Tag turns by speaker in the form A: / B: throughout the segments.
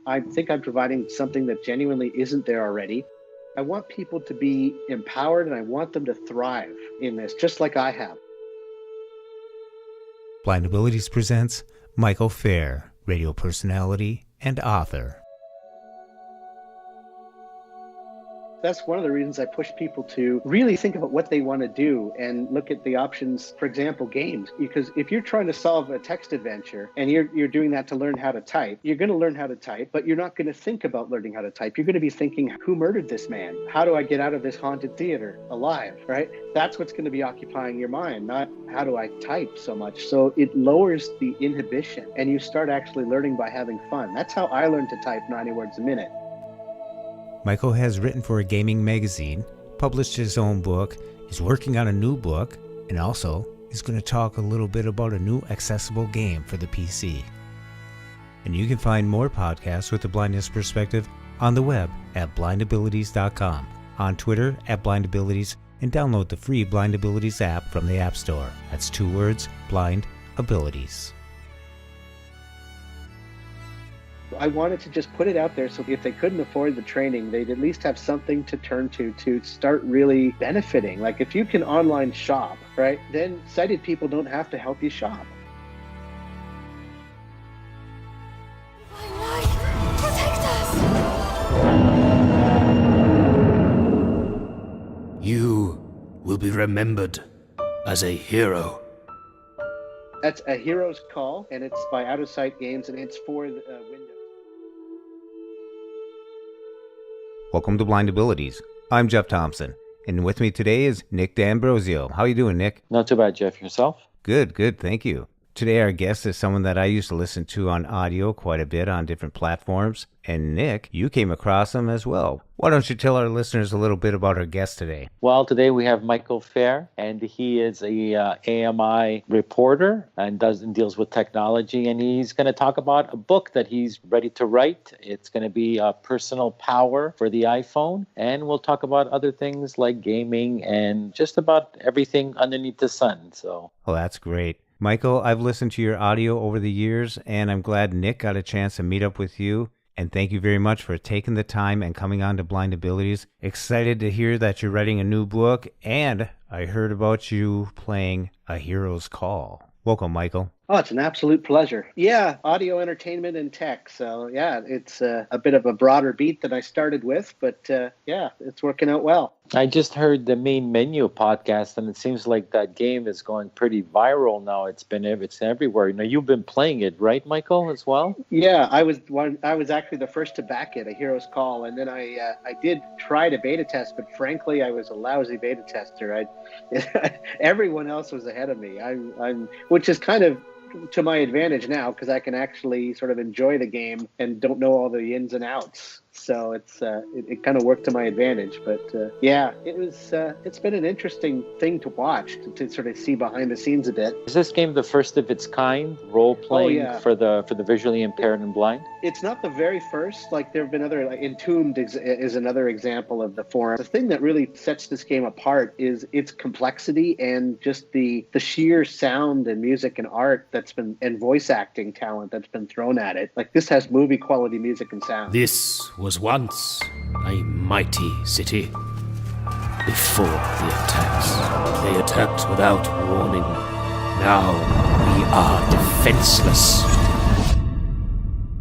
A: I think I'm providing something that genuinely isn't there already. I want people to be empowered and I want them to thrive in this, just like I have.
B: Blind Abilities presents Michael Feir, radio personality and author.
A: That's one of the reasons I push people to really think about what they want to do and look at the options, for example, games. Because if you're trying to solve a text adventure and you're doing that to learn how to type, you're going to learn how to type, but you're not going to think about learning how to type. You're going to be thinking, who murdered this man? How do I get out of this haunted theater alive, right? That's what's going to be occupying your mind, not how do I type so much. So it lowers the inhibition and you start actually learning by having fun. That's how I learned to type 90 words a minute.
B: Michael has written for a gaming magazine, published his own book, is working on a new book, and also is going to talk a little bit about a new accessible game for the PC. And you can find more podcasts with the blindness perspective on the web at blindabilities.com, on Twitter at blindabilities, and download the free Blind Abilities app from the App Store. That's 2 words, Blind Abilities.
A: I wanted to just put it out there so if they couldn't afford the training, they'd at least have something to turn to start really benefiting. Like if you can online shop, right, then sighted people don't have to help you shop.
C: Protect us!
D: You will be remembered as a hero.
A: That's A Hero's Call, and it's by Out of Sight Games, and it's for Windows.
B: Welcome to Blind Abilities. I'm Jeff Thompson, and with me today is Nick D'Ambrosio. How you doing, Nick?
E: Not too bad, Jeff. Yourself?
B: Good, thank you. Today our guest is someone that I used to listen to on audio quite a bit on different platforms, and Nick, you came across him as well. Why don't you tell our listeners a little bit about our guest today?
E: Well, today we have Michael Feir, and he is a AMI reporter and deals with technology, and he's going to talk about a book that he's ready to write. It's going to be Personal Power for the iPhone, and we'll talk about other things like gaming and just about everything underneath the sun.
B: Oh, that's great. Michael, I've listened to your audio over the years, and I'm glad Nick got a chance to meet up with you. And thank you very much for taking the time and coming on to Blind Abilities. Excited to hear that you're writing a new book, and I heard about you playing A Hero's Call. Welcome, Michael.
A: Oh, it's an absolute pleasure. Yeah, audio entertainment and tech. So yeah, it's a bit of a broader beat than I started with, but yeah, it's working out well.
E: I just heard the Main Menu podcast, and it seems like that game is going pretty viral now. It's everywhere. You know, you've been playing it, right, Michael, as well?
A: Yeah, I was actually the first to back it, A Hero's Call, and then I did try to beta test, but frankly, I was a lousy beta tester. Everyone else was ahead of me. Which is kind of to my advantage now because I can actually sort of enjoy the game and don't know all the ins and outs. So it kind of worked to my advantage. But yeah, it's been an interesting thing to watch to sort of see behind the scenes a bit.
E: Is this game the first of its kind, role playing for the visually impaired and blind?
A: It's not the very first. Like there have been other, like Entombed is another example of the form. The thing that really sets this game apart is its complexity and just the sheer sound and music and art and voice acting talent that's been thrown at it. Like this has movie quality music and sound.
D: This was once a mighty city. Before the attacks, they attacked without warning. Now we are defenseless.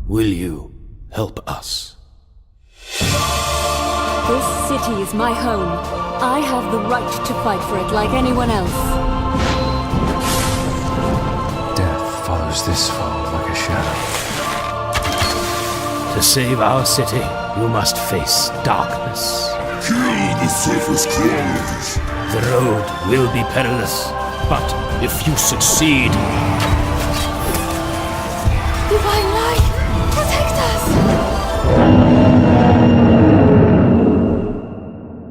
D: Will you help us?
C: This city is my home. I have the right to fight for it like anyone else.
F: Death follows this fall like a shadow.
D: To save our city, you must face darkness.
G: Kill the surface crawlers.
D: The road will be perilous, but if you succeed...
C: Divine light, protect us!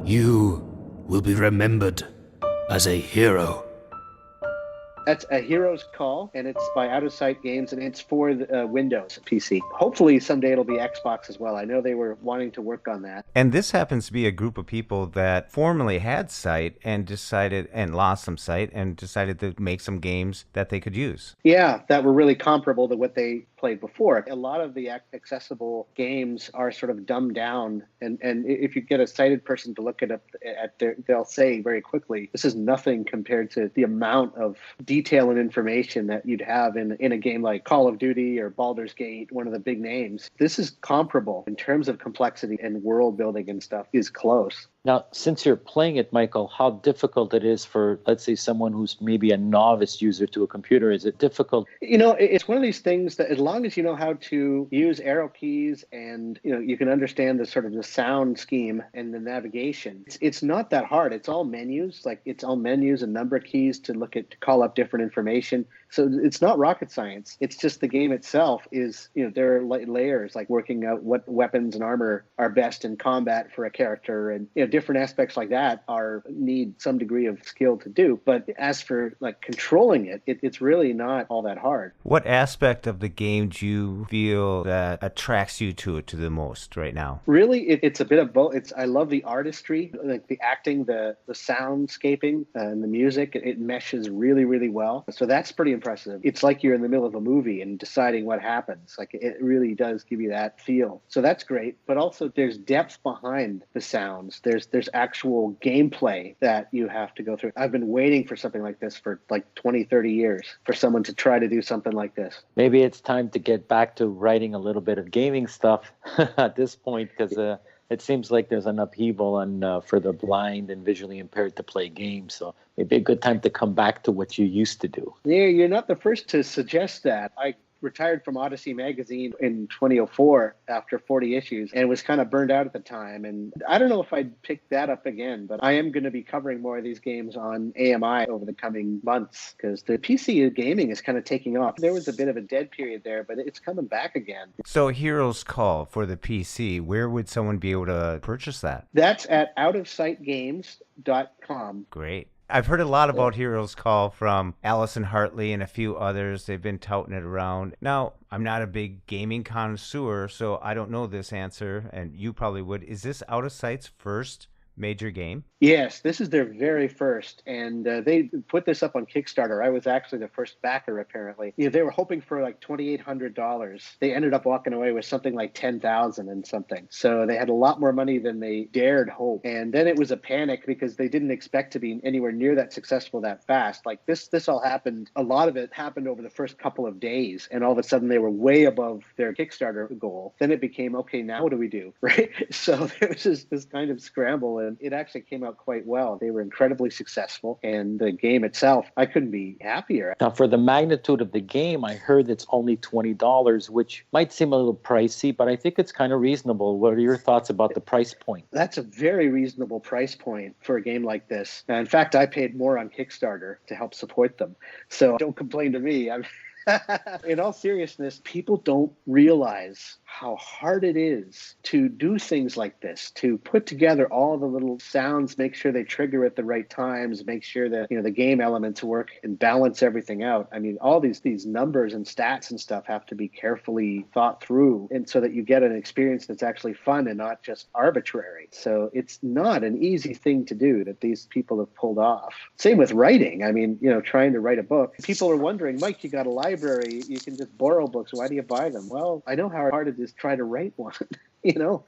D: You will be remembered as a hero.
A: That's A Hero's Call, and it's by Out of Sight Games, and it's for the, Windows PC. Hopefully someday it'll be Xbox as well. I know they were wanting to work on that.
B: And this happens to be a group of people that formerly had sight and lost some sight and decided to make some games that they could use.
A: Yeah, that were really comparable to what they played before. A lot of the accessible games are sort of dumbed down, and if you get a sighted person to look they'll say very quickly, this is nothing compared to the amount of detail and information that you'd have in a game like Call of Duty or Baldur's Gate, one of the big names. This is comparable in terms of complexity, and world building and stuff is close.
E: Now, since you're playing it, Michael, how difficult it is for, let's say, someone who's maybe a novice user to a computer? Is it difficult?
A: It's one of these things that as long as you know how to use arrow keys and, you can understand the sort of the sound scheme and the navigation, it's not that hard. It's all menus, and number keys to call up different information. So it's not rocket science. It's just the game itself is, there are layers, like working out what weapons and armor are best in combat for a character, and different aspects like that need some degree of skill to do. But as for controlling it's really not all that hard.
B: What aspect of the game do you feel that attracts you to it the most right now?
A: Really, it's a bit of both. I love the artistry, like the acting, the soundscaping, and the music. It meshes really, really well. So that's pretty impressive. It's like you're in the middle of a movie and deciding what happens. It really does give you that feel. So that's great. But also there's depth behind the sounds. There's actual gameplay that you have to go through. I've been waiting for something like this for 20, 30 years, for someone to try to do something like this.
E: Maybe it's time to get back to writing a little bit of gaming stuff at this point, because it seems like there's an upheaval for the blind and visually impaired to play games. So maybe a good time to come back to what you used to do.
A: Yeah, you're not the first to suggest that. I retired from Odyssey magazine in 2004 after 40 issues and was kind of burned out at the time. And I don't know if I'd pick that up again, but I am going to be covering more of these games on AMI over the coming months, because the PC gaming is kind of taking off. There was a bit of a dead period there, but it's coming back again.
B: So Heroes Call for the PC, where would someone be able to purchase that?
A: That's at outofsightgames.com.
B: Great. I've heard a lot about Heroes Call from Allison Hartley and a few others. They've been touting it around. Now, I'm not a big gaming connoisseur, so I don't know this answer, and you probably would. Is this Out of Sight's first major game?
A: Yes, this is their very first, and they put this up on Kickstarter. I was actually the first backer, apparently. They were hoping for $2,800. They ended up walking away with something like $10,000 and something. So they had a lot more money than they dared hope. And then it was a panic because they didn't expect to be anywhere near that successful that fast. This all happened. A lot of it happened over the first couple of days, and all of a sudden they were way above their Kickstarter goal. Then it became, okay, now what do we do, right? So there was this kind of scramble, and it actually came out quite well. They were incredibly successful, and the game itself, I couldn't be happier.
E: Now, for the magnitude of the game, I heard it's only $20, which might seem a little pricey, but I think it's kind of reasonable. What are your thoughts about the price point?
A: That's a very reasonable price point for a game like this. In fact, I paid more on Kickstarter to help support them. So don't complain to me. In all seriousness, people don't realize how hard it is to do things like this, to put together all the little sounds, make sure they trigger at the right times, make sure that the game elements work and balance everything out. I mean, all these numbers and stats and stuff have to be carefully thought through, and so that you get an experience that's actually fun and not just arbitrary. So it's not an easy thing to do that these people have pulled off. Same with writing. I mean, trying to write a book. People are wondering, Mike, you got a library, you can just borrow books. Why do you buy them? Well, I know how hard it is to try to write one.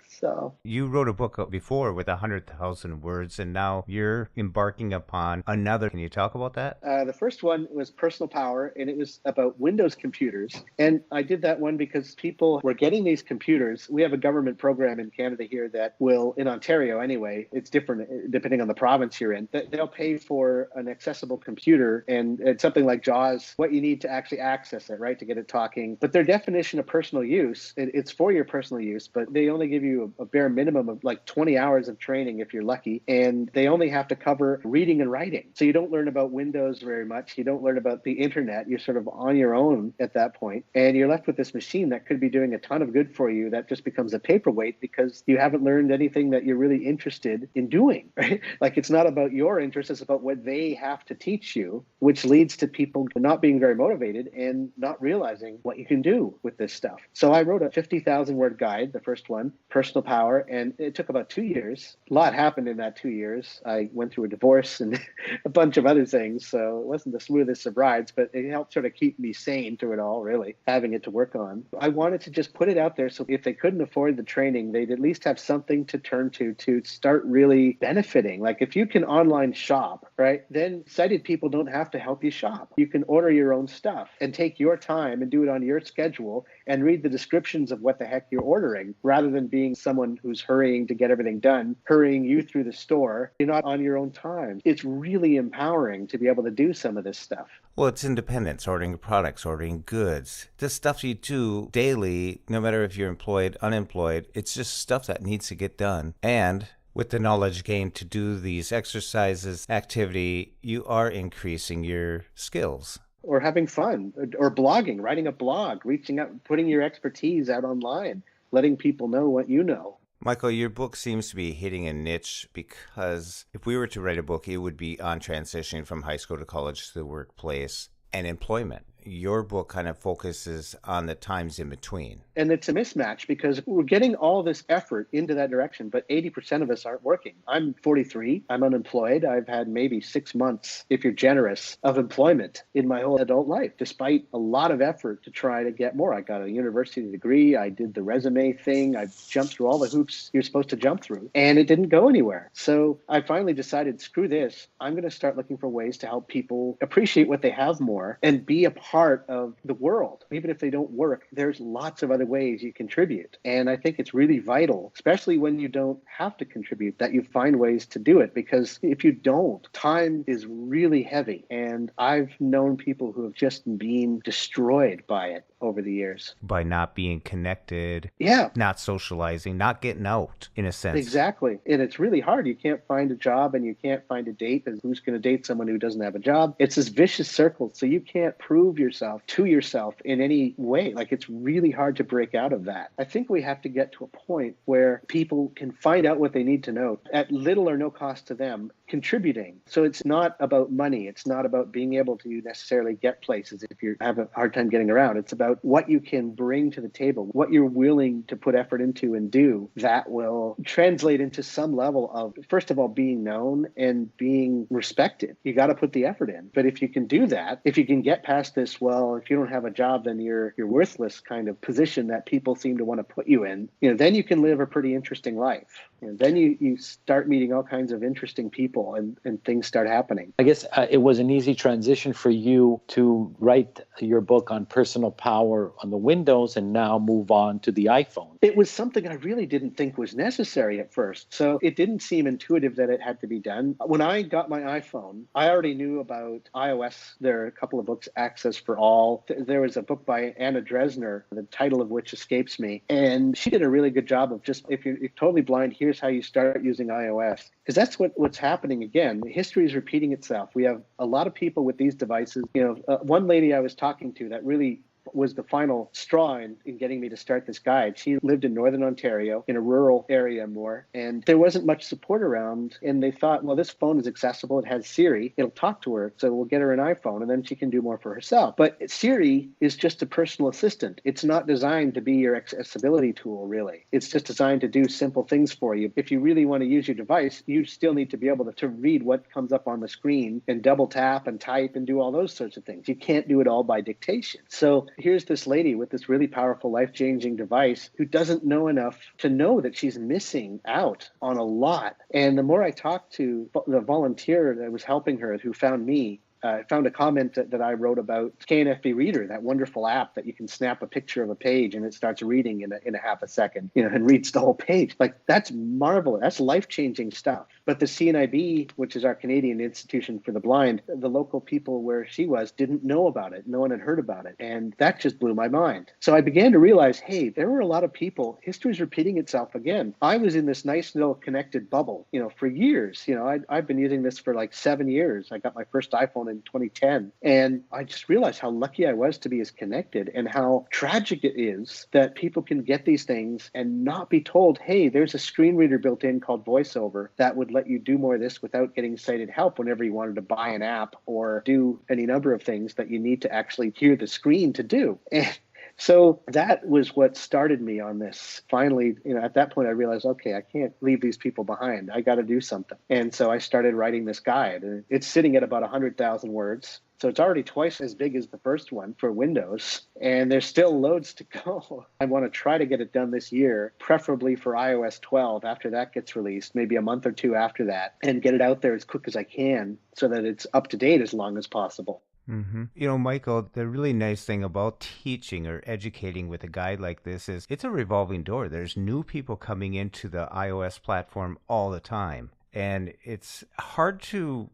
A: So.
B: You wrote a book before with 100,000 words, and now you're embarking upon another. Can you talk about that?
A: The first one was Personal Power, and it was about Windows computers. And I did that one because people were getting these computers. We have a government program in Canada here that will, in Ontario anyway, it's different depending on the province you're in, that they'll pay for an accessible computer, and it's something like JAWS, what you need to actually access it, right, to get it talking. But their definition of personal use, it's for your personal use, but they only give you a bare minimum of 20 hours of training if you're lucky, and they only have to cover reading and writing. So you don't learn about Windows very much. You don't learn about the internet. You're sort of on your own at that point, and you're left with this machine that could be doing a ton of good for you that just becomes a paperweight because you haven't learned anything that you're really interested in doing, right? It's not about your interest, it's about what they have to teach you, which leads to people not being very motivated and not realizing what you can do with this stuff. So I wrote a 50,000 word guide, the first one, Personal Power, and it took about 2 years. A lot happened in that 2 years. I went through a divorce and a bunch of other things, so it wasn't the smoothest of rides, but it helped sort of keep me sane through it all, really, having it to work on. I wanted to just put it out there so if they couldn't afford the training, they'd at least have something to turn to start really benefiting. Like if you can online shop, right, then sighted people don't have to help you shop. You can order your own stuff and take your time and do it on your schedule and read the descriptions of what the heck you're ordering rather than being someone who's hurrying to get everything done, hurrying you through the store. You're not on your own time. It's really empowering to be able to do some of this stuff.
B: Well, it's independence, ordering products, ordering goods. The stuff you do daily, no matter if you're employed, unemployed, it's just stuff that needs to get done. And with the knowledge gained to do these exercises, activity, you are increasing your skills.
A: Or having fun, or blogging, writing a blog, reaching out, putting your expertise out online, letting people know what you know.
B: Michael, your book seems to be hitting a niche because if we were to write a book, it would be on transitioning from high school to college to the workplace and employment. Your book kind of focuses on the times in between. And
A: it's a mismatch because we're getting all this effort into that direction, but 80% of us aren't working. I'm 43. I'm unemployed. I've had maybe 6 months, if you're generous, of employment in my whole adult life, despite a lot of effort to try to get more. I got a university degree. I did the resume thing. I jumped through all the hoops you're supposed to jump through, and it didn't go anywhere. So I finally decided, screw this. I'm going to start looking for ways to help people appreciate what they have more and be a part of the world. Even if they don't work, there's lots of other ways you contribute. And I think it's really vital, especially when you don't have to contribute, that you find ways to do it. Because if you don't, time is really heavy. And I've known people who have just been destroyed by it over the years.
B: By not being connected,
A: yeah,
B: not socializing, not getting out, in a sense.
A: Exactly. And it's really hard. You can't find a job and you can't find a date. And who's going to date someone who doesn't have a job? It's this vicious circle. So you can't prove yourself to yourself in any way. Like, it's really hard to break out of that. I think we have to get to a point where people can find out what they need to know at little or no cost to them, contributing. So it's not about money. It's not about being able to necessarily get places if you have a hard time getting around. It's about what you can bring to the table, what you're willing to put effort into and do that will translate into some level of, first of all, being known and being respected. You got to put the effort in. But if you can do that, if you can get past this, well, if you don't have a job, then you're worthless kind of position that people seem to want to put you in, then you can live a pretty interesting life. Then you start meeting all kinds of interesting people and things start happening.
E: I guess it was an easy transition for you to write your book on personal power on the Windows and now move on to the iPhone.
A: It was something I really didn't think was necessary at first. So it didn't seem intuitive that it had to be done. When I got my iPhone, I already knew about iOS. There are a couple of books, Access for All. There was a book by Anna Dresner, the title of which escapes me. And she did a really good job of just, if you're totally blind, here's how you start using iOS. Because that's what's happening again. History is repeating itself. We have a lot of people with these devices. One lady I was talking to that really was the final straw in getting me to start this guide. She lived in Northern Ontario, in a rural area more, and there wasn't much support around. And they thought, well, this phone is accessible. It has Siri. It'll talk to her. So we'll get her an iPhone, and then she can do more for herself. But Siri is just a personal assistant. It's not designed to be your accessibility tool, really. It's just designed to do simple things for you. If you really want to use your device, you still need to be able to read what comes up on the screen and double tap and type and do all those sorts of things. You can't do it all by dictation. So here's this lady with this really powerful, life-changing device who doesn't know enough to know that she's missing out on a lot. And the more I talked to the volunteer that was helping her, who found me, found a comment that I wrote about KNFB Reader, that wonderful app that you can snap a picture of a page and it starts reading in a half a second, and reads the whole page. Like, that's marvelous. That's life-changing stuff. But the CNIB, which is our Canadian Institution for the Blind, the local people where she was didn't know about it. No one had heard about it. And that just blew my mind. So I began to realize, hey, there were a lot of people. History's repeating itself again. I was in this nice little connected bubble, for years. I've been using this for like 7 years. I got my first iPhone in 2010. And I just realized how lucky I was to be as connected, and how tragic it is that people can get these things and not be told, hey, there's a screen reader built in called VoiceOver that would let you do more of this without getting sighted help whenever you wanted to buy an app or do any number of things that you need to actually hear the screen to do. And so that was what started me on this. Finally, at that point, I realized, okay, I can't leave these people behind. I got to do something. And so I started writing this guide. It's sitting at about 100,000 words. So it's already twice as big as the first one for Windows, and there's still loads to go. I want to try to get it done this year, preferably for iOS 12 after that gets released, maybe a month or two after that, and get it out there as quick as I can so that it's up to date as long as possible.
B: Mm-hmm. Michael, the really nice thing about teaching or educating with a guide like this is it's a revolving door. There's new people coming into the iOS platform all the time. And it's hard to,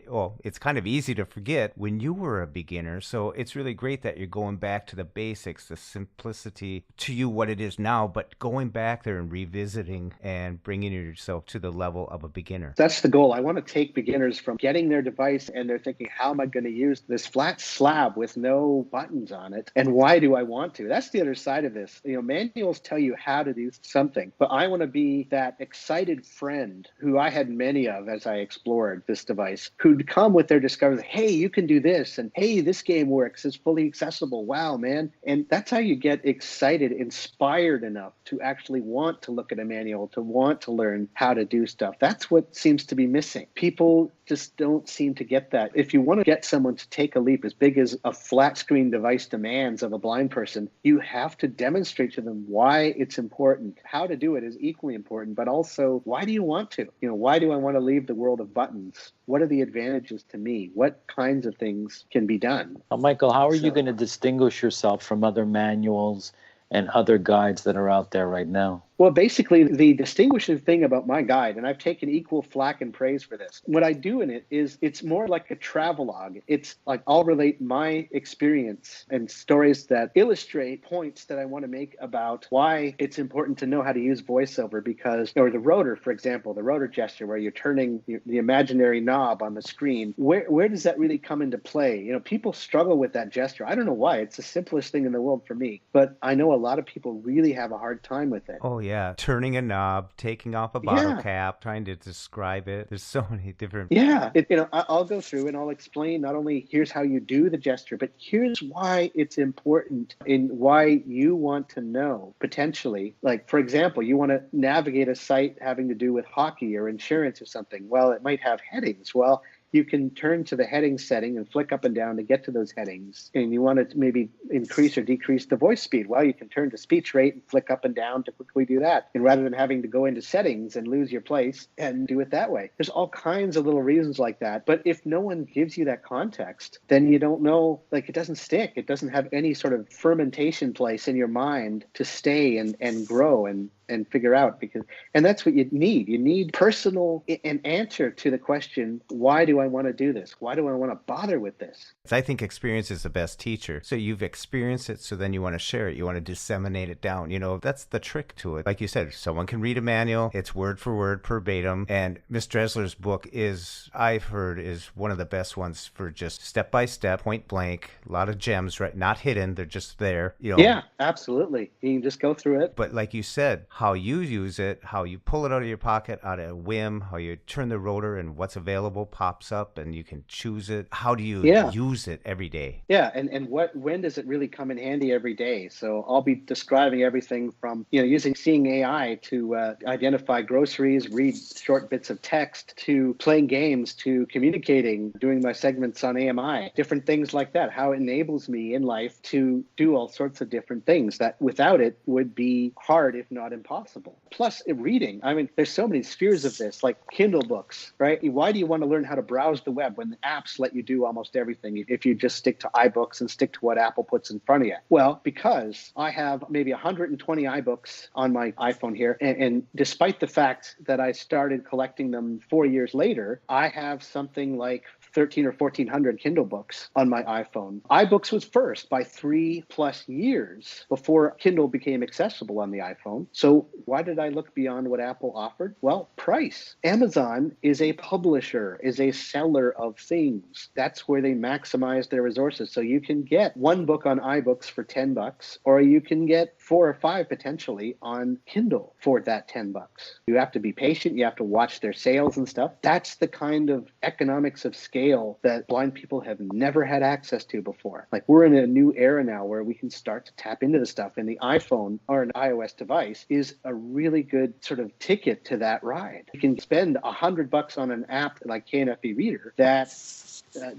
B: well, it's kind of easy to forget when you were a beginner. So it's really great that you're going back to the basics, the simplicity to you, what it is now, but going back there and revisiting and bringing yourself to the level of a beginner.
A: That's the goal. I want to take beginners from getting their device and they're thinking, how am I going to use this flat slab with no buttons on it? And why do I want to? That's the other side of this. Manuals tell you how to do something, but I want to be that excited friend who I had many of as I explored this device, who'd come with their discovery, hey, you can do this, and hey, this game works, it's fully accessible, wow, man. And that's how you get excited, inspired enough to actually want to look at a manual, to want to learn how to do stuff. That's what seems to be missing. People just don't seem to get that. If you want to get someone to take a leap as big as a flat screen device demands of a blind person, you have to demonstrate to them why it's important. How to do it is equally important, but also, why do you want to? Why do I want to leave the world of buttons? What are the advantages to me? What kinds of things can be done?
E: Michael, how are you going to distinguish yourself from other manuals and other guides that are out there right now?
A: Well, basically, the distinguishing thing about my guide, and I've taken equal flack and praise for this, what I do in it is it's more like a travelogue. It's like I'll relate my experience and stories that illustrate points that I want to make about why it's important to know how to use VoiceOver, because, or the rotor, for example, the rotor gesture where you're turning the imaginary knob on the screen, where does that really come into play? People struggle with that gesture. I don't know why. It's the simplest thing in the world for me, but I know a lot of people really have a hard time with it.
B: Oh, yeah. Turning a knob, taking off a bottle cap, trying to describe it. There's so many different...
A: Yeah. I'll go through and I'll explain not only here's how you do the gesture, but here's why it's important and why you want to know, potentially. Like, for example, you want to navigate a site having to do with hockey or insurance or something. Well, it might have headings. Well, you can turn to the heading setting and flick up and down to get to those headings. And you want to maybe increase or decrease the voice speed. Well, you can turn to speech rate and flick up and down to quickly do that. And rather than having to go into settings and lose your place and do it that way. There's all kinds of little reasons like that. But if no one gives you that context, then you don't know, it doesn't stick. It doesn't have any sort of fermentation place in your mind to stay and grow and figure out, and that's what you need. You need an answer to the question, why do I want to do this? Why do I want to bother with this?
B: I think experience is the best teacher. So you've experienced it, so then you want to share it. You want to disseminate it down. That's the trick to it. Like you said, someone can read a manual. It's word for word, verbatim. And Miss Dressler's book I've heard, is one of the best ones for just step by step, point blank, a lot of gems, right? Not hidden. They're just there.
A: Yeah, absolutely. You can just go through it.
B: But like you said, how you use it, how you pull it out of your pocket out of whim, how you turn the rotor and what's available pops up and you can choose it. How do you use it every day?
A: Yeah, and when does it really come in handy every day? So I'll be describing everything from using Seeing AI to identify groceries, read short bits of text, to playing games, to communicating, doing my segments on AMI, different things like that. How it enables me in life to do all sorts of different things that without it would be hard, if not impossible. Plus, reading. I mean, there's so many spheres of this, like Kindle books, right? Why do you want to learn how to browse the web when the apps let you do almost everything if you just stick to iBooks and stick to what Apple puts in front of you? Well, because I have maybe 120 iBooks on my iPhone here, and despite the fact that I started collecting them 4 years later, I have something like 13 or 1400 Kindle books on my iPhone. iBooks was first by 3+ years before Kindle became accessible on the iPhone. So why did I look beyond what Apple offered? Well, price. Amazon is a publisher, is a seller of things. That's where they maximize their resources. So you can get one book on iBooks for $10, or you can get 4 or 5 potentially on Kindle for that $10. You have to be patient. You have to watch their sales and stuff. That's the kind of economics of scale that blind people have never had access to before. Like, we're in a new era now where we can start to tap into the stuff, and the iPhone or an iOS device is a really good sort of ticket to that ride. You can spend $100 on an app like KNFB Reader that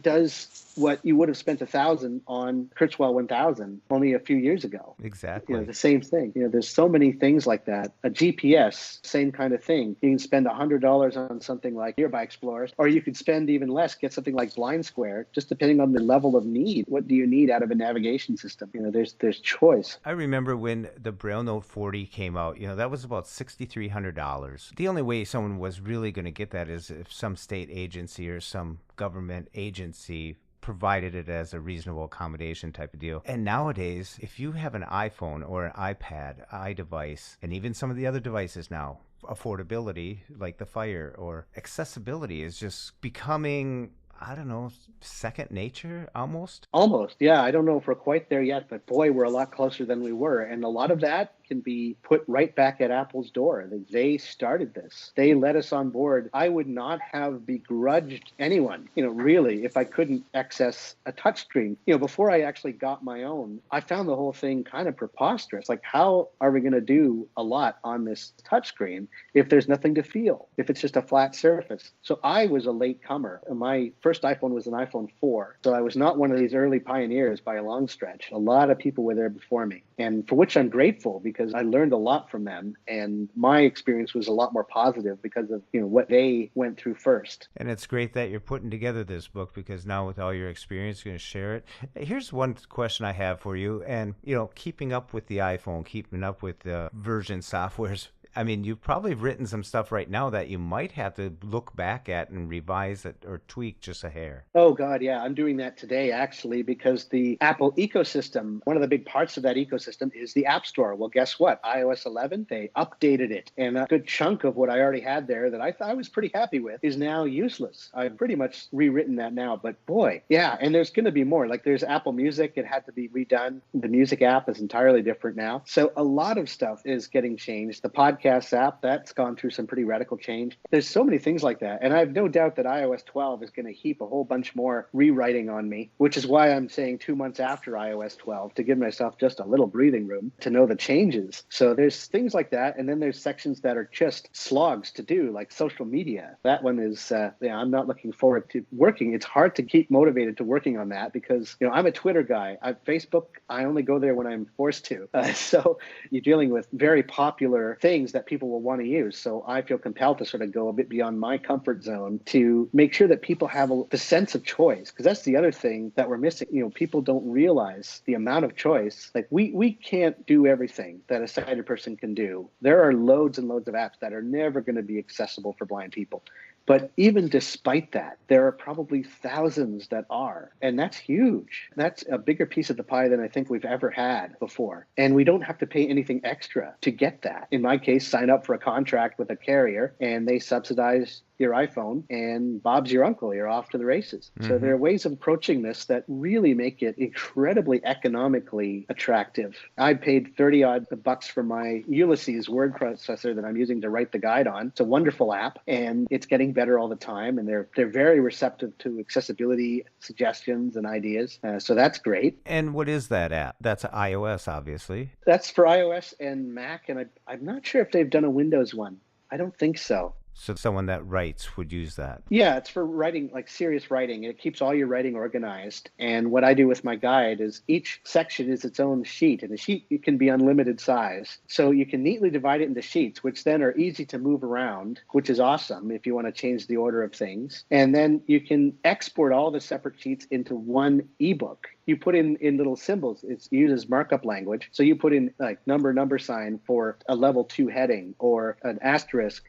A: does what you would have spent $1,000 on Kurzweil 1000 only a few years ago.
B: Exactly.
A: The same thing. There's so many things like that. A GPS, same kind of thing. You can spend $100 on something like Nearby Explorers, or you could spend even less, get something like Blind Square, just depending on the level of need. What do you need out of a navigation system? There's choice.
B: I remember when the Braille Note 40 came out, that was about $6,300. The only way someone was really going to get that is if some state agency or some government agency provided it as a reasonable accommodation type of deal. And nowadays, if you have an iPhone or an iPad, iDevice, and even some of the other devices now, affordability, like the Feir, or accessibility is just becoming, I don't know, second nature almost?
A: Almost, yeah. I don't know if we're quite there yet, but boy, we're a lot closer than we were. And a lot of that can be put right back at Apple's door. They started this. They let us on board. I would not have begrudged anyone, really, if I couldn't access a touchscreen. Before I actually got my own, I found the whole thing kind of preposterous. Like, how are we going to do a lot on this touchscreen if there's nothing to feel, if it's just a flat surface? So I was a late comer. My first iPhone was an iPhone 4. So I was not one of these early pioneers by a long stretch. A lot of people were there before me, and for which I'm grateful, because I learned a lot from them, and my experience was a lot more positive because of what they went through first.
B: And it's great that you're putting together this book, because now with all your experience, you're going to share it. Here's one question I have for you, and keeping up with the iPhone, keeping up with the version softwares. I mean, you've probably written some stuff right now that you might have to look back at and revise it or tweak just a hair.
A: Oh, God, yeah. I'm doing that today, actually, because the Apple ecosystem, one of the big parts of that ecosystem is the App Store. Well, guess what? iOS 11, they updated it. And a good chunk of what I already had there that I was pretty happy with is now useless. I've pretty much rewritten that now. But boy, yeah, and there's going to be more. Like, there's Apple Music. It had to be redone. The Music app is entirely different now. So a lot of stuff is getting changed. The podcast app, that's gone through some pretty radical change. There's so many things like that. And I have no doubt that iOS 12 is going to heap a whole bunch more rewriting on me, which is why I'm saying 2 months after iOS 12 to give myself just a little breathing room to know the changes. So there's things like that. And then there's sections that are just slogs to do, like social media. That one is, I'm not looking forward to working. It's hard to keep motivated to working on that because, I'm a Twitter guy. Facebook, I only go there when I'm forced to. So you're dealing with very popular things that people will want to use. So I feel compelled to sort of go a bit beyond my comfort zone to make sure that people have the sense of choice, because that's the other thing that we're missing. People don't realize the amount of choice. Like, we can't do everything that a sighted person can do. There are loads and loads of apps that are never going to be accessible for blind people. But even despite that, there are probably thousands that are. And that's huge. That's a bigger piece of the pie than I think we've ever had before. And we don't have to pay anything extra to get that. In my case, sign up for a contract with a carrier and they subsidize your iPhone, and Bob's your uncle. You're off to the races. Mm-hmm. So there are ways of approaching this that really make it incredibly economically attractive. I paid $30-odd for my Ulysses word processor that I'm using to write the guide on. It's a wonderful app, and it's getting better all the time. And they're very receptive to accessibility suggestions and ideas. So that's great.
B: And what is that app? That's iOS, obviously.
A: That's for iOS and Mac, and I'm not sure if they've done a Windows one. I don't think so.
B: So someone that writes would use that?
A: Yeah, it's for writing, like serious writing. It keeps all your writing organized. And what I do with my guide is each section is its own sheet. And the sheet, it can be unlimited size. So you can neatly divide it into sheets, which then are easy to move around, which is awesome if you want to change the order of things. And then you can export all the separate sheets into one ebook. you put in little symbols. It uses markup language. So you put in like number sign for a level 2 heading, or an asterisk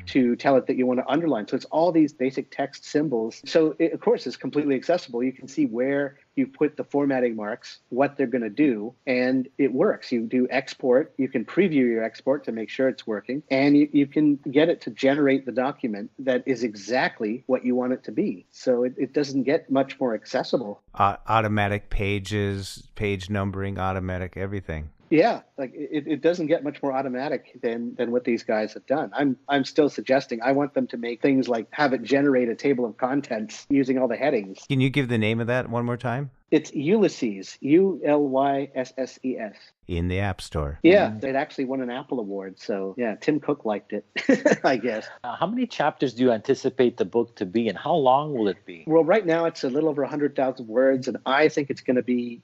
A: to tell it that you want to underline. So it's all these basic text symbols. So it, of course, it's completely accessible. You can see where you put the formatting marks, what they're going to do, and it works. You do export, you can preview your export to make sure it's working, and you can get it to generate the document that is exactly what you want it to be. So it doesn't get much more accessible.
B: Automatic pages, page numbering, automatic everything.
A: Yeah, like it doesn't get much more automatic than what these guys have done. I'm still suggesting I want them to make things like have it generate a table of contents using all the headings.
B: Can you give the name of that one more time?
A: It's Ulysses, Ulysses.
B: In the App Store.
A: Yeah, it actually won an Apple Award. So yeah, Tim Cook liked it, I guess.
E: How many chapters do you anticipate the book to be, and how long will it be?
A: Well, right now it's a little over 100,000 words, and I think it's going to be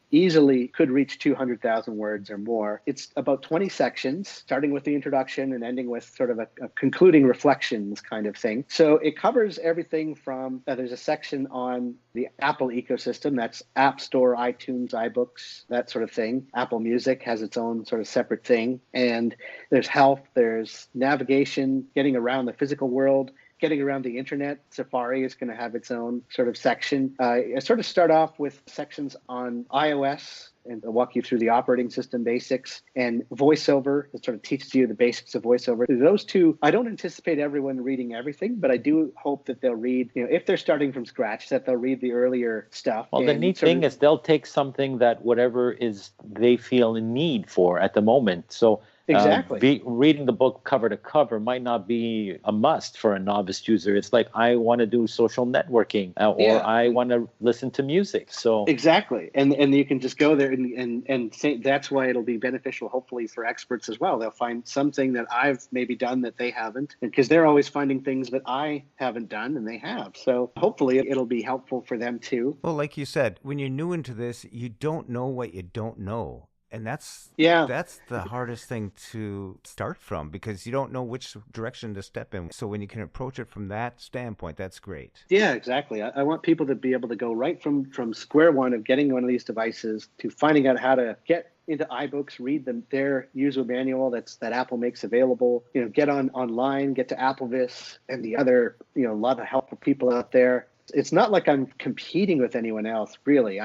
A: could reach 200,000 words or more. It's about 20 sections, starting with the introduction and ending with sort of a concluding reflections kind of thing. So it covers everything from, there's a section on the Apple ecosystem. That's App Store, iTunes, iBooks, that sort of thing. Apple Music has its own sort of separate thing. And there's health, there's navigation, getting around the physical world, getting around the internet. Safari is going to have its own sort of section. I sort of start off with sections on iOS, and I'll walk you through the operating system basics, and voiceover. It sort of teaches you the basics of voiceover. Those two, I don't anticipate everyone reading everything, but I do hope that they'll read, if they're starting from scratch, that they'll read the earlier stuff.
E: Well, the neat thing is they'll take something that whatever is they feel in need for at the moment. So
A: exactly.
E: Reading the book cover to cover might not be a must for a novice user. It's like, I want to do social networking or I want to listen to music. So
A: exactly. And you can just go there and say, that's why it'll be beneficial, hopefully, for experts as well. They'll find something that I've maybe done that they haven't, because they're always finding things that I haven't done and they have. So hopefully it'll be helpful for them too.
B: Well, like you said, when you're new into this, you don't know what you don't know. And that's the hardest thing to start from, because you don't know which direction to step in. So when you can approach it from that standpoint, that's great.
A: Yeah, exactly. I want people to be able to go right from square one of getting one of these devices to finding out how to get into iBooks, read their user manual that Apple makes available, get online, get to AppleVis and the other, a lot of helpful people out there. It's not like I'm competing with anyone else, really.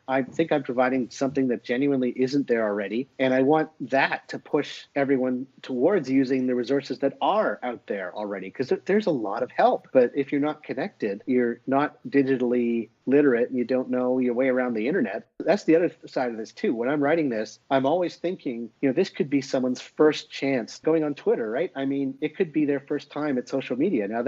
A: I think I'm providing something that genuinely isn't there already. And I want that to push everyone towards using the resources that are out there already, because there's a lot of help. But if you're not connected, you're not digitally literate, and you don't know your way around the internet. That's the other side of this too. When I'm writing this, I'm always thinking, this could be someone's first chance going on Twitter, right? I mean, it could be their first time at social media. Now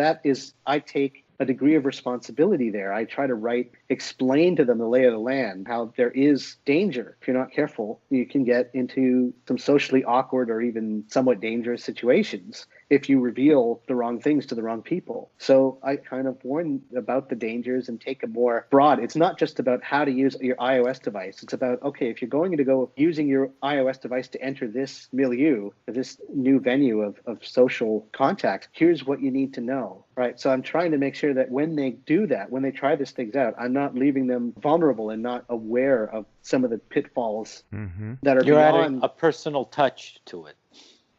A: I take a degree of responsibility there. I try to explain to them the lay of the land, how there is danger. If you're not careful, you can get into some socially awkward or even somewhat dangerous situations if you reveal the wrong things to the wrong people. So I kind of warn about the dangers and take a more broad. It's not just about how to use your iOS device. It's about, okay, if you're going to go using your iOS device to enter this milieu, this new venue of social contact, here's what you need to know, right? So I'm trying to make sure that when they do that, when they try these things out, I'm not leaving them vulnerable and not aware of some of the pitfalls that are
E: You're
A: beyond.
E: adding a personal touch to it.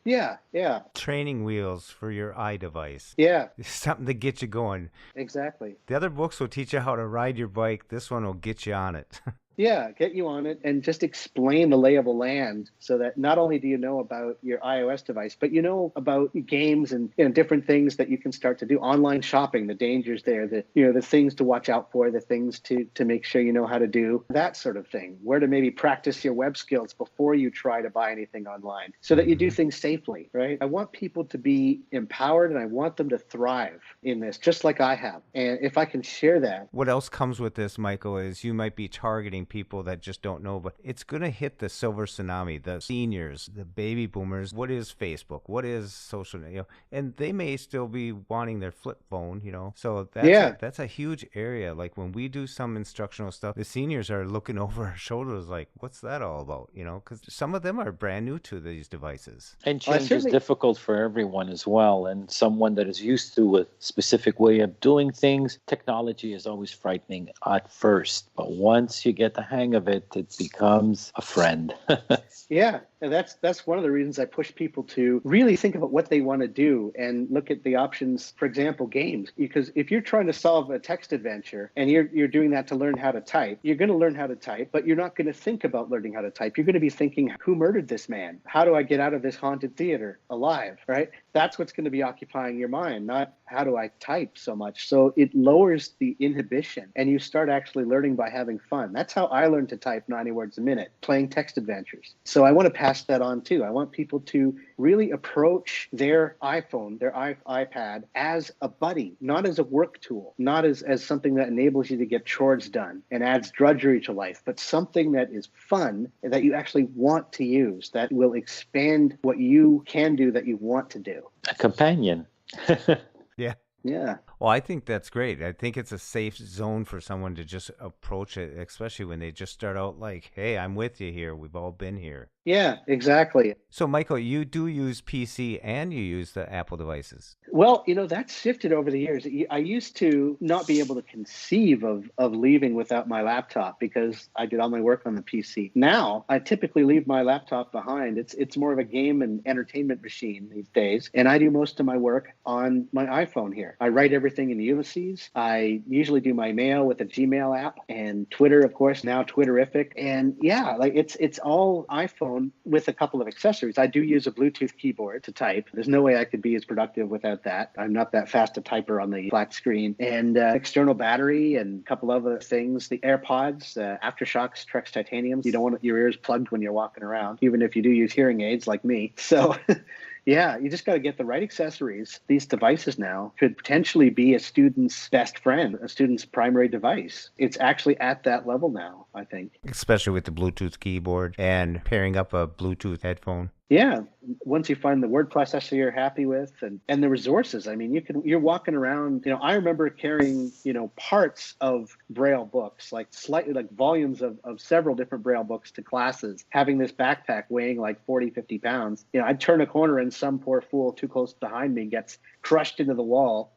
A: Yeah.
B: Training wheels for your iDevice.
A: Yeah.
B: Something to get you going.
A: Exactly.
B: The other books will teach you how to ride your bike. This one will get you on it.
A: Yeah, get you on it and just explain the lay of the land, so that not only do you know about your iOS device, but you know about games and different things that you can start to do. Online shopping, the dangers there, the things to watch out for, the things to make sure you know how to do, that sort of thing. Where to maybe practice your web skills before you try to buy anything online, so that you do things safely, right? I want people to be empowered, and I want them to thrive in this, just like I have. And if I can share that.
B: What else comes with this, Michael, is you might be targeting people that just don't know, but it's going to hit the silver tsunami, the seniors, the baby boomers. What is Facebook? What is social media? And they may still be wanting their flip phone, So that's a huge area. Like when we do some instructional stuff, the seniors are looking over our shoulders like, what's that all about? Because some of them are brand new to these devices.
E: And change is difficult for everyone as well. And someone that is used to a specific way of doing things, technology is always frightening at first. But once you get get the hang of it, it becomes a friend.
A: Yeah, and that's one of the reasons I push people to really think about what they want to do and look at the options. For example, games, because if you're trying to solve a text adventure and you're doing that to learn how to type, you're going to learn how to type, but you're not going to think about learning how to type. You're going to be thinking, who murdered this man? How do I get out of this haunted theater alive? Right? That's what's going to be occupying your mind, not how do I type so much. So it lowers the inhibition and you start actually learning by having fun. That's how I learned to type 90 words a minute, playing text adventures. So I want to pass that on too. I want people to really approach their iPhone, their iPad as a buddy, not as a work tool, not as something that enables you to get chores done and adds drudgery to life, but something that is fun and that you actually want to use, that will expand what you can do that you want to do.
E: A companion.
B: Yeah.
A: Yeah.
B: Well, I think that's great. I think it's a safe zone for someone to just approach it, especially when they just start out like, hey, I'm with you here. We've all been here.
A: Yeah, exactly.
B: So, Michael, you do use PC and you use the Apple devices.
A: Well, that's shifted over the years. I used to not be able to conceive of leaving without my laptop because I did all my work on the PC. Now, I typically leave my laptop behind. It's more of a game and entertainment machine these days. And I do most of my work on my iPhone here. I write everything in Ulysses. I usually do my mail with a Gmail app and Twitter, of course, now Twitterific. And yeah, like it's all iPhone with a couple of accessories. I do use a Bluetooth keyboard to type. There's no way I could be as productive without that. I'm not that fast a typer on the flat screen. And external battery and a couple other things. The AirPods, Aftershok's Trex Titaniums. You don't want your ears plugged when you're walking around, even if you do use hearing aids like me. So yeah, you just got to get the right accessories. These devices now could potentially be a student's best friend, a student's primary device. It's actually at that level now, I think.
B: Especially with the Bluetooth keyboard and pairing up a Bluetooth headphone.
A: Yeah, once you find the word processor you're happy with and the resources. I mean, you're walking around, I remember carrying, parts of Braille books, like slightly like volumes of several different Braille books to classes, having this backpack weighing like 40, 50 pounds. I'd turn a corner and some poor fool too close behind me gets crushed into the wall,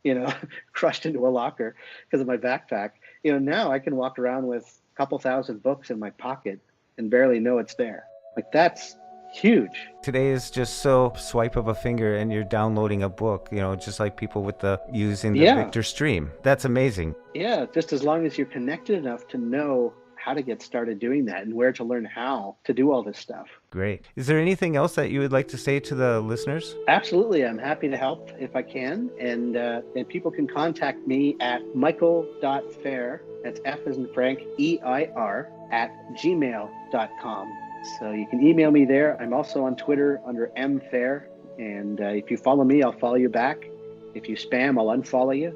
A: crushed into a locker because of my backpack. Now I can walk around with a couple thousand books in my pocket and barely know it's there. Like that's huge.
B: Today is just so swipe of a finger and you're downloading a book, just like people with using the Victor Stream. That's amazing.
A: Yeah, just as long as you're connected enough to know how to get started doing that and where to learn how to do all this stuff.
B: Great. Is there anything else that you would like to say to the listeners?
A: Absolutely. I'm happy to help if I can. And people can contact me at michael.feir, that's F as in Frank, EIR, @gmail.com. So you can email me there. I'm also on Twitter under mfair. And if you follow me, I'll follow you back. If you spam, I'll unfollow you.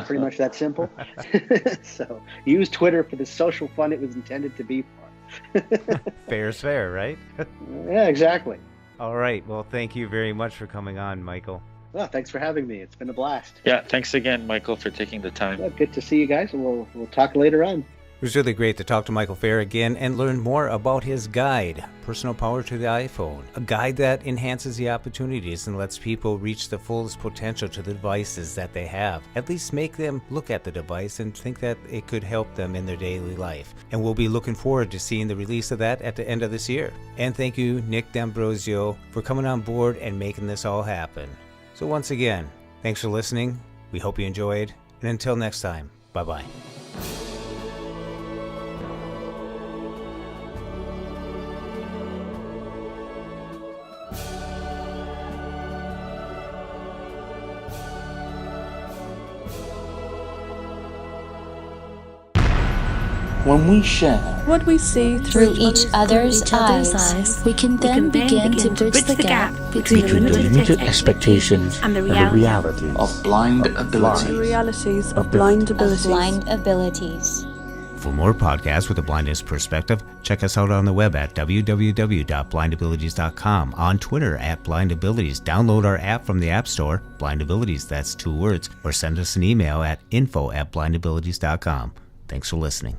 A: Pretty much that simple. So use Twitter for the social fun it was intended to be for.
B: Fair's fair, right?
A: Yeah, exactly.
B: All right. Well, thank you very much for coming on, Michael.
A: Well, thanks for having me. It's been a blast.
E: Yeah, thanks again, Michael, for taking the time.
A: Well, good to see you guys, and we'll talk later on.
B: It was really great to talk to Michael Feir again and learn more about his guide, Personal Power to the iPhone, a guide that enhances the opportunities and lets people reach the fullest potential to the devices that they have. At least make them look at the device and think that it could help them in their daily life. And we'll be looking forward to seeing the release of that at the end of this year. And thank you, Nick D'Ambrosio, for coming on board and making this all happen. So once again, thanks for listening. We hope you enjoyed. And until next time, bye-bye.
H: When we share
I: what we see
J: through each other's eyes, we can then begin to bridge the gap between
H: limited expectations and the realities of blind ability.
I: The realities of blind
J: abilities.
B: For more podcasts with a blindness perspective, check us out on the web at www.blindabilities.com, on Twitter at blindabilities, download our app from the App Store, blindabilities, that's 2 words, or send us an email at info@blindabilities.com. Thanks for listening.